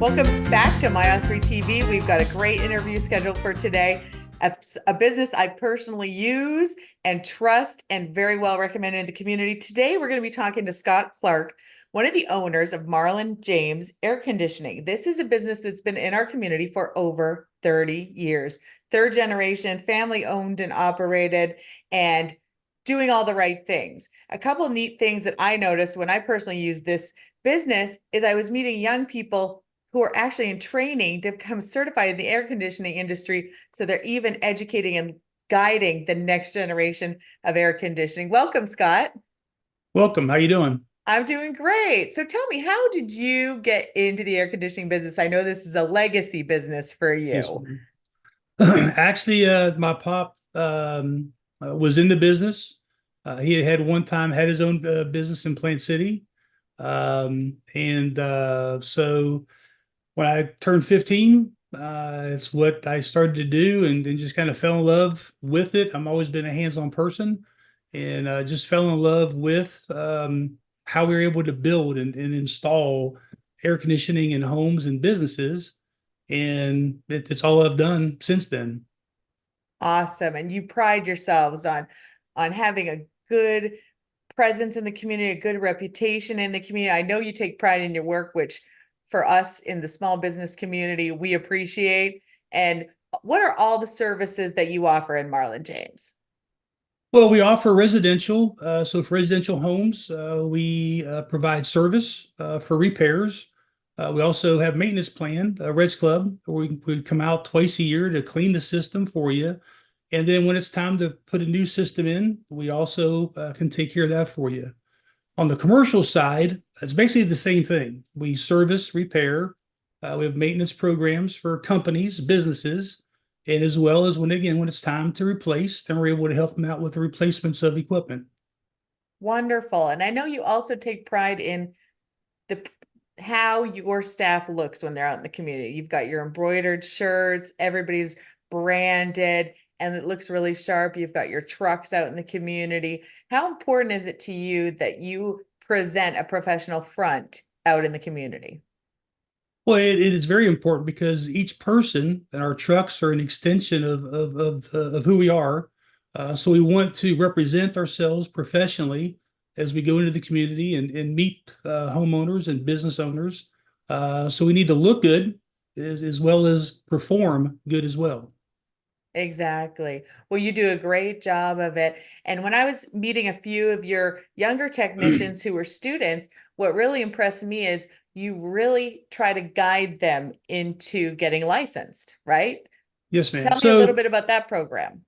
Welcome back to My Osprey TV. We've got a great interview scheduled for today. A business I personally use and trust and very well recommended in the community. Today, we're going to be talking to Scott Clark, one of the owners of Marlin James Air Conditioning. This is a business that's been in our community for over 30 years. Third generation, family owned and operated, and doing all the right things. A couple of neat things that I noticed when I personally used this business is I was meeting young people who are actually in training to become certified in the air conditioning industry. So they're even educating and guiding the next generation of air conditioning. Welcome, Scott. Welcome. How you doing? I'm doing great. So tell me, how did you get into the air conditioning business? I know this is a legacy business for Yes, you. ma'am. Actually, my pop was in the business. He had one time had his own business in Plant City, so when I turned 15, it's what I started to do, and just kind of fell in love with it. I've always been a hands-on person, and just fell in love with how we were able to build and install air conditioning in homes and businesses, and it's all I've done since then. Awesome. And you pride yourselves on having a good presence in the community, a good reputation in the community. I know you take pride in your work, which for us in the small business community, we appreciate. And what are all the services that you offer in Marlin James? Well, we offer residential. So for residential homes, we provide service for repairs. We also have maintenance plan, Reds Club, where we come out twice a year to clean the system for you. And then when it's time to put a new system in, we also can take care of that for you. On the commercial side, it's basically the same thing. We service, repair. We have maintenance programs for companies, businesses, and as well as when it's time to replace, then we're able to help them out with the replacements of equipment. Wonderful. And I know you also take pride in the how your staff looks when they're out in the community. You've got your embroidered shirts, everybody's branded, and it looks really sharp. You've got your trucks out in the community. How important is it to you that you present a professional front out in the community? Well, it is very important because each person and our trucks are an extension of who we are. So we want to represent ourselves professionally as we go into the community and meet homeowners and business owners. So we need to look good as well as perform good as well. Exactly. Well, you do a great job of it. And when I was meeting a few of your younger technicians who were students, what really impressed me is you really try to guide them into getting licensed, right? Yes, ma'am. Tell me a little So bit about that program.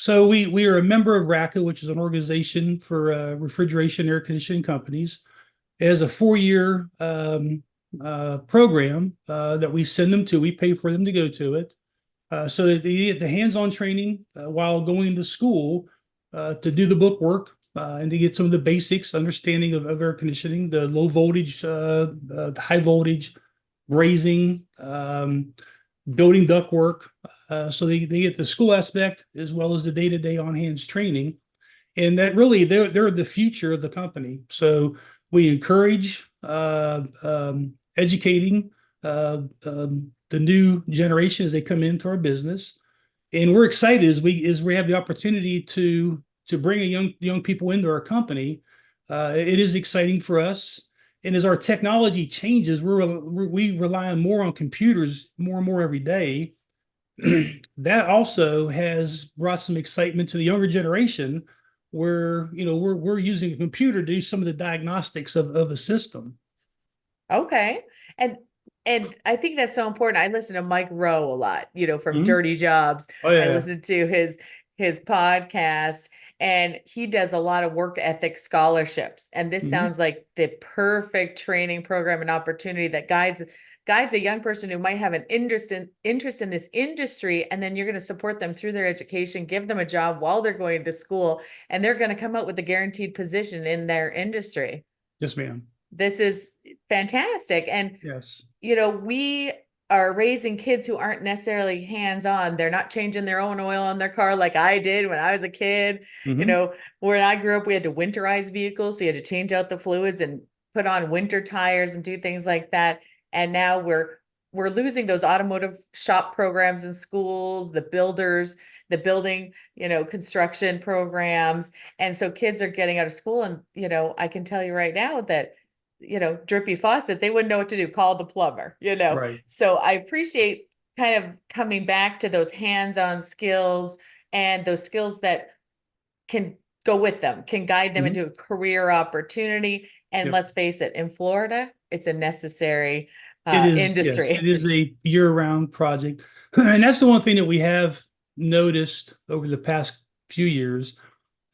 we are a member of RACA, which is an organization for refrigeration air conditioning companies. It has a 4-year program that we send them to. We pay for them to go to it. So that they get the hands-on training while going to school to do the book work and to get some of the basics, understanding of air conditioning, the low voltage, the high voltage, brazing, building duct work. So they get the school aspect as well as the day-to-day on-hands training. And that really, they're the future of the company. So we encourage educating the new generation as they come into our business, and we're excited as we have the opportunity to bring a young people into our company. It is exciting for us, and as our technology changes, we rely more on computers more and more every day. That also has brought some excitement to the younger generation, where we're using a computer to do some of the diagnostics of a system. Okay. And and I think that's so important. I listen to Mike Rowe a lot, from Mhm. Dirty Jobs. Oh I yeah. listen to his podcast, and he does a lot of work ethic scholarships. And this Mhm. sounds like the perfect training program and opportunity that guides a young person who might have an interest in this industry, and then you're going to support them through their education, give them a job while they're going to school, and they're going to come out with a guaranteed position in their industry. Yes, ma'am. This is fantastic. And, Yes. we are raising kids who aren't necessarily hands-on. They're not changing their own oil on their car like I did when I was a kid. Hmm. When I grew up, we had to winterize vehicles. So you had to change out the fluids and put on winter tires and do things like that. And now we're we're losing those automotive shop programs in schools, the builders, the building, construction programs. And so kids are getting out of school and, I can tell you right now that, drippy faucet, they wouldn't know what to do, call the plumber. Right. So I appreciate kind of coming back to those hands-on skills and those skills that can go with them, can guide them Mhm. into a career opportunity. And Yep. let's face it, in Florida, it's a necessary It is, yes, it industry. is a year-round project. And that's the one thing that we have noticed over the past few years,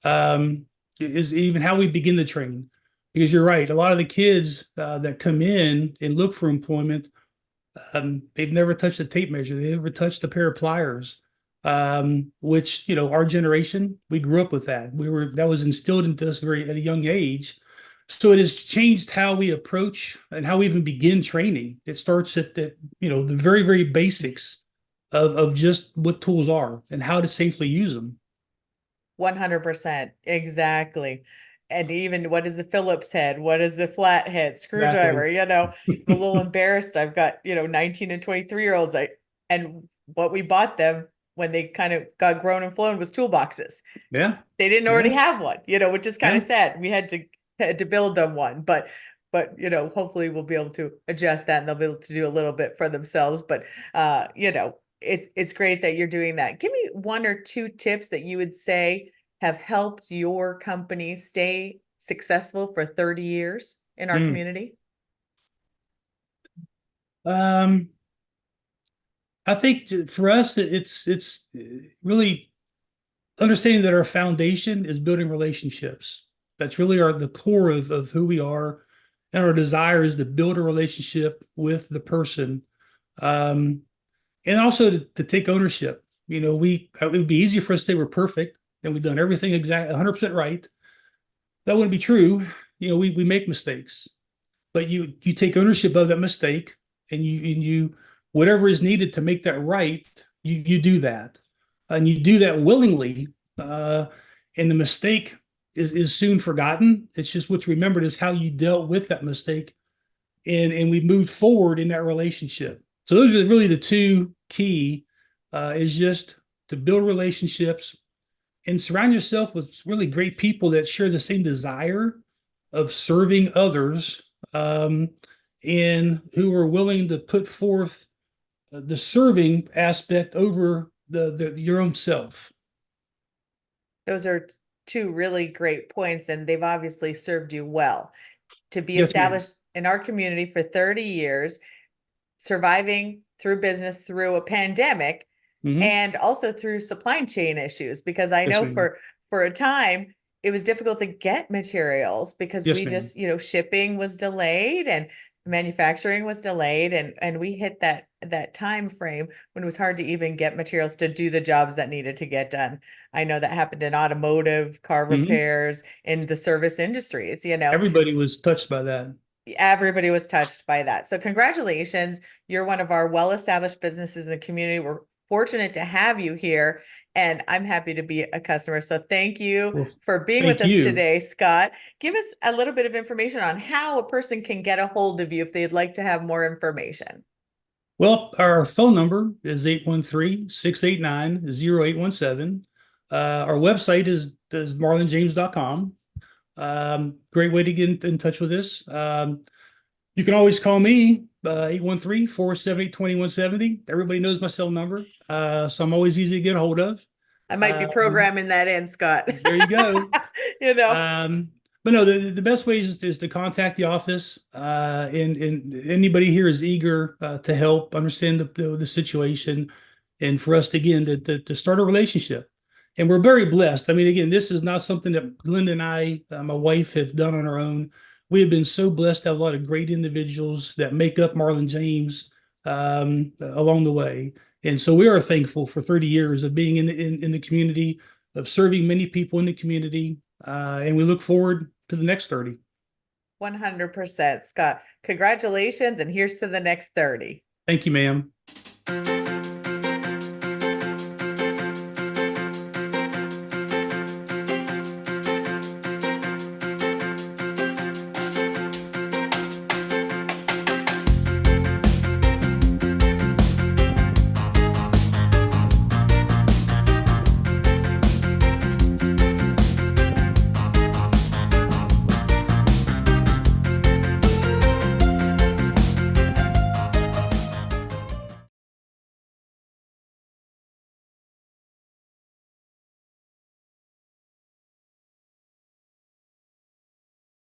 is even how we begin the training. Because you're right, a lot of the kids that come in and look for employment, they've never touched a tape measure. They never touched a pair of pliers, which, our generation, we grew up with that. That was instilled into us at a young age. So it has changed how we approach and how we even begin training. It starts at the very, very basics of just what tools are and how to safely use them. 100%. Exactly. And even what is a Phillips head? What is a flathead Exactly. screwdriver? I'm a little embarrassed. I've got, 19 and 23-year-olds. And what we bought them when they kind of got grown and flown was toolboxes. Yeah. They didn't already Yeah. have one, which is kind of Yeah. sad. We had to build them one, but hopefully we'll be able to adjust that and they'll be able to do a little bit for themselves. But it's great that you're doing that. Give me one or two tips that you would say have helped your company stay successful for 30 years in our Mm. community. Um, I think for us, it's really understanding that our foundation is building relationships. That's really the core of who we are. And our desire is to build a relationship with the person. Um, and also to take ownership. It would be easy for us to say we're perfect and we've done everything exactly 100% right. That wouldn't be true. We make mistakes, but you take ownership of that mistake and you whatever is needed to make that right, you do that. And you do that willingly. Uh, and the mistake is soon forgotten. It's just what's remembered is how you dealt with that mistake and we moved forward in that relationship. So those are really the two key, is just to build relationships and surround yourself with really great people that share the same desire of serving others, and who are willing to put forth the serving aspect over your own self. Those are two really great points, and they've obviously served you well to be Yes, ma'am. established in our community for 30 years, surviving through business through a pandemic Hmm. and also through supply chain issues, because I Yes, know ma'am. for a time it was difficult to get materials because Yes, we ma'am. just, shipping was delayed and manufacturing was delayed, and we hit that time frame when it was hard to even get materials to do the jobs that needed to get done. I know that happened in automotive, car Hmm. repairs, in the service industries. Everybody was touched by that. Everybody was touched by that. So congratulations. You're one of our well-established businesses in the community. We're fortunate to have you here, and I'm happy to be a customer. So thank you Well, for being with thank us you. today, Scott. Give us a little bit of information on how a person can get a hold of you if they'd like to have more information. Well, our phone number is 813-689-0817. Our website is marlinjames.com. Great way to get in touch with us. You can always call me, 813-478-2170. Everybody knows my cell number. So I'm always easy to get a hold of. I might be Um, programming that in, Scott. there you go. You know, Um, but no, the best way is to contact the office. And anybody here is eager to help understand the situation, and for us to, again, to start a relationship. And we're very blessed. I mean, again, this is not something that Glenda and I, my wife, have done on our own. We have been so blessed to have a lot of great individuals that make up Marlin James, along the way. And so we are thankful for 30 years of being in the community, of serving many people in the community. And we look forward to the next 30. 100%, Scott. Congratulations, and here's to the next 30. Thank you, ma'am.